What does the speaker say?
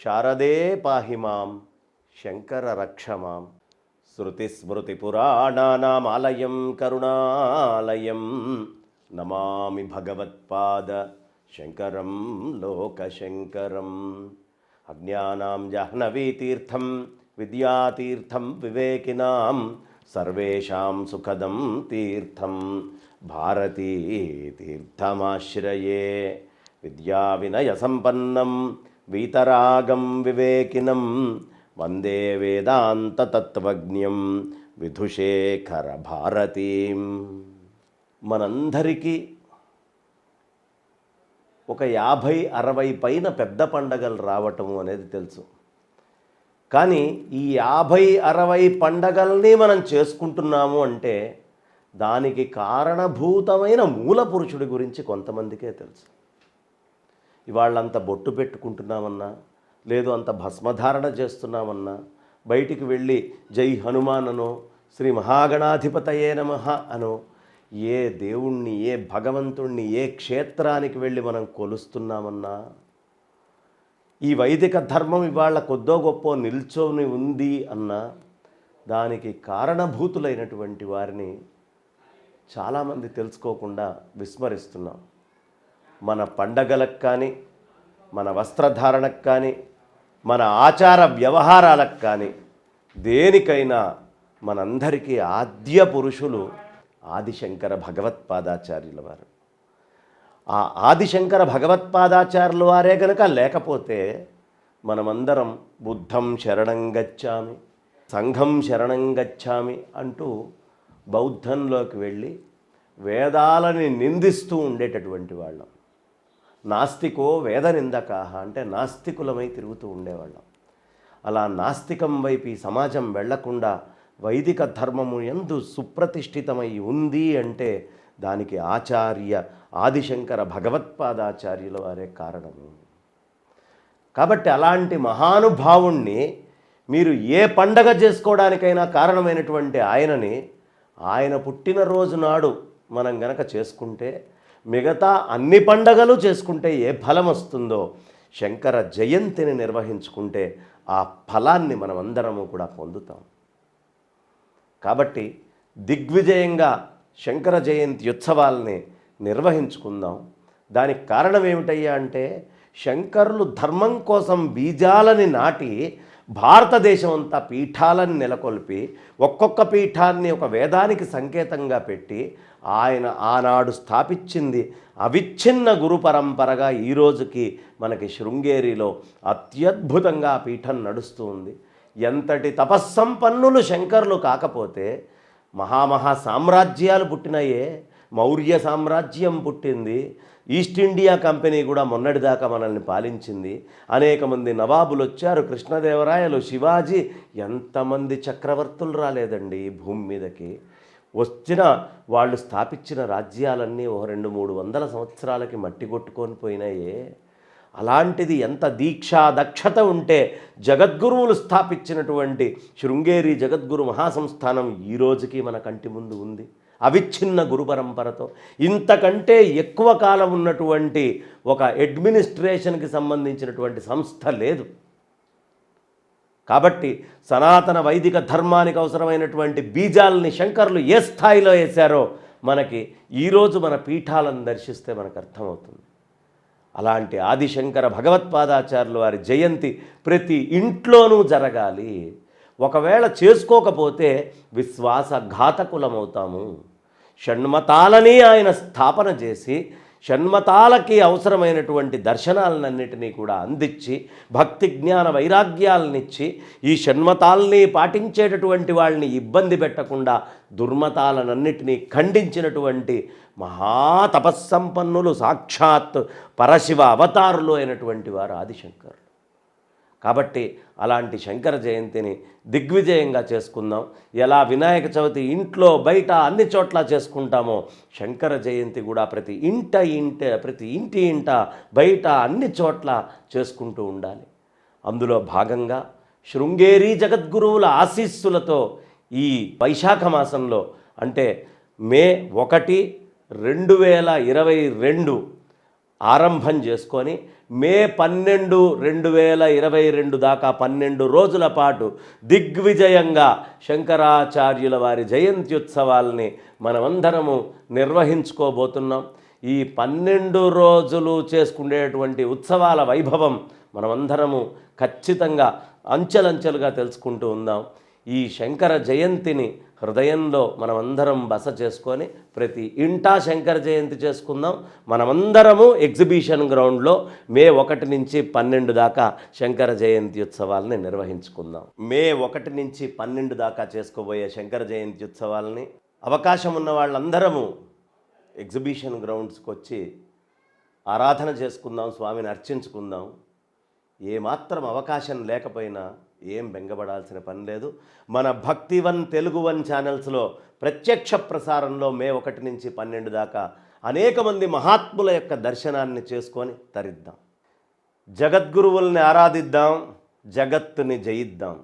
శారదే పాహి మాం శంకర రక్ష మాం. శృతిస్మృతిపురాణానామాలయం కరుణాలయం నమామి భగవత్పాద శంకరం లోకశంకరం. అజ్ఞానాం జాహ్నవీతీర్థం విద్యాతీర్థం వివేకినాం సర్వేషాం సుఖదం తీర్థం భారతీ తీర్థమాశ్రయే. విద్యా వినయ సంపన్నం వీతరాగం వివేకినం వందే వేదాంత తత్వజ్ఞం విధుశేఖర భారతీం. మనందరికీ ఒక 50-60 పైన పెద్ద పండగలు రావటము అనేది తెలుసు. కానీ ఈ 50-60 పండగల్ని మనం చేసుకుంటున్నాము అంటే దానికి కారణభూతమైన మూల పురుషుడి గురించి కొంతమందికే తెలుసు. ఇవాళ్ళంత బొట్టు పెట్టుకుంటున్నామన్నా, లేదు అంత భస్మధారణ చేస్తున్నామన్నా, బయటికి వెళ్ళి జై హనుమాన్ అనో, శ్రీ మహాగణాధిపతయే నమః అనో, ఏ దేవుణ్ణి, ఏ భగవంతుణ్ణి, ఏ క్షేత్రానికి వెళ్ళి మనం కొలుస్తున్నామన్నా, ఈ వైదిక ధర్మం ఇవాళ కొద్దో గొప్ప నిల్చొని ఉంది అన్నా, దానికి కారణభూతులైనటువంటి వారిని చాలామంది తెలుసుకోకుండా విస్మరిస్తున్నాం. మన పండగలకు కానీ, మన వస్త్రధారణకు కానీ, మన ఆచార వ్యవహారాలకు కానీ, దేనికైనా మనందరికీ ఆద్య పురుషులు ఆదిశంకర భగవత్పాదాచార్యుల వారు. ఆ ఆదిశంకర భగవత్పాదాచార్యుల వారే కనుక లేకపోతే మనమందరం బుద్ధం శరణం గచ్చామి, సంఘం శరణం గచ్చామి అంటూ బౌద్ధంలోకి వెళ్ళి వేదాలని నిందిస్తూ ఉండేటటువంటి వాళ్ళం. నాస్తికో వేద నిందకాహ అంటే నాస్తికులమై తిరుగుతూ ఉండేవాళ్ళం. అలా నాస్తికం వైపు ఈ సమాజం వెళ్లకుండా వైదిక ధర్మము యందు సుప్రతిష్ఠితమై ఉంది అంటే దానికి ఆచార్య ఆదిశంకర భగవత్పాదాచార్యుల వారే కారణము. కాబట్టి అలాంటి మహానుభావుణ్ణి మీరు ఏ పండగ చేసుకోవడానికైనా కారణమైనటువంటి ఆయనని, ఆయన పుట్టినరోజు నాడు మనం గనక చేసుకుంటే, మిగతా అన్ని పండగలు చేసుకుంటే ఏ ఫలం వస్తుందో, శంకర జయంతిని నిర్వహించుకుంటే ఆ ఫలాన్ని మనమందరము కూడా పొందుతాం. కాబట్టి దిగ్విజయంగా శంకర జయంతి ఉత్సవాల్ని నిర్వహించుకుందాం. దానికి కారణం ఏమిటయ్యా అంటే, శంకరులు ధర్మం కోసం బీజాలని నాటి భారతదేశం అంతా పీఠాలను నెలకొల్పి, ఒక్కొక్క పీఠాన్ని ఒక వేదానికి సంకేతంగా పెట్టి ఆయన ఆనాడు స్థాపించింది అవిచ్ఛిన్న గురు పరంపరగా ఈరోజుకి మనకి శృంగేరిలో అత్యద్భుతంగా పీఠం నడుస్తూ ఉంది. ఎంతటి తపస్సంపన్నులు శంకరులు కాకపోతే మహామహా సామ్రాజ్యాలు పుట్టినాయే. మౌర్య సామ్రాజ్యం పుట్టింది, ఈస్ట్ ఇండియా కంపెనీ కూడా మొన్నటిదాకా మనల్ని పాలించింది. అనేక మంది నవాబులు వచ్చారు, కృష్ణదేవరాయలు, శివాజీ, ఎంతమంది చక్రవర్తులు రాలేదండి ఈ భూమి మీదకి. వచ్చిన వాళ్ళు స్థాపించిన రాజ్యాలన్నీ 200-300 సంవత్సరాలకి మట్టి కొట్టుకొని పోయినాయే. అలాంటిది ఎంత దీక్షా దక్షత ఉంటే జగద్గురువులు స్థాపించినటువంటి శృంగేరి జగద్గురు మహాసంస్థానం ఈ రోజుకి మన కంటి ముందు ఉంది అవిచ్ఛిన్న గురు పరంపరతో. ఇంతకంటే ఎక్కువ కాలం ఉన్నటువంటి ఒక అడ్మినిస్ట్రేషన్కి సంబంధించినటువంటి సంస్థ లేదు. కాబట్టి సనాతన వైదిక ధర్మానికి అవసరమైనటువంటి బీజాలని శంకరులు ఏ స్థాయిలో వేశారో మనకి ఈరోజు మన పీఠాలను దర్శిస్తే మనకు అర్థమవుతుంది. అలాంటి ఆదిశంకర భగవత్పాదాచార్యుల వారి జయంతి ప్రతి ఇంట్లోనూ జరగాలి. ఒకవేళ చేసుకోకపోతే విశ్వాసఘాతకులమవుతాము. షణ్మతాలని ఆయన స్థాపన చేసి షణ్మతాలకి అవసరమైనటువంటి దర్శనాలన్నింటినీ కూడా అందించి భక్తి జ్ఞాన వైరాగ్యాలనిచ్చి ఈ షణ్మతాల్ని పాటించేటటువంటి వాళ్ళని ఇబ్బంది పెట్టకుండా దుర్మతాలన్నింటినీ ఖండించినటువంటి మహాతపస్సంపన్నులు సాక్షాత్ పరశివ అవతారులు అయినటువంటి వారు ఆదిశంకరులు. కాబట్టి అలాంటి శంకర జయంతిని దిగ్విజయంగా చేసుకుందాం. ఎలా వినాయక చవితి ఇంట్లో బయట అన్ని చోట్ల చేసుకుంటామో శంకర జయంతి కూడా ప్రతి ఇంటి ఇంట బయట అన్ని చోట్ల చేసుకుంటూ ఉండాలి. అందులో భాగంగా శృంగేరి జగద్గురువుల ఆశీస్సులతో ఈ వైశాఖ మాసంలో అంటే మే 1, 2022 ఆరంభం చేసుకొని మే 12, 2022 దాకా 12 రోజుల పాటు దిగ్విజయంగా శంకరాచార్యుల వారి జయంత్యుత్సవాల్ని మనమందరము నిర్వహించుకోబోతున్నాం. ఈ 12 రోజులు చేసుకునేటువంటి ఉత్సవాల వైభవం మనమందరము ఖచ్చితంగా అంచెలంచెలుగా తెలుసుకుంటూ ఉందాం. ఈ శంకర జయంతిని హృదయంలో మనమందరం బస చేసుకొని ప్రతి ఇంటా శంకర జయంతి చేసుకుందాం. మనమందరము ఎగ్జిబిషన్ గ్రౌండ్లో మే 1 నుంచి 12 దాకా శంకర జయంతి ఉత్సవాలని నిర్వహించుకుందాం. మే 1 నుంచి 12 దాకా చేసుకోబోయే శంకర జయంతి ఉత్సవాలని అవకాశం ఉన్న వాళ్ళందరము ఎగ్జిబిషన్ గ్రౌండ్స్కి వచ్చి ఆరాధన చేసుకుందాం, స్వామిని అర్చించుకుందాం. ఏమాత్రం అవకాశం లేకపోయినా ఏం బెంగపడాల్సిన పని లేదు. మన భక్తివన్ తెలుగు వన్ ఛానల్స్లో ప్రత్యక్ష ప్రసారంలో మే 1 నుంచి 12 దాకా అనేక మంది మహాత్ముల యొక్క దర్శనాన్ని చేసుకొని తరిద్దాం. జగద్గురువుల్ని ఆరాధిద్దాం, జగత్తుని జయిద్దాం.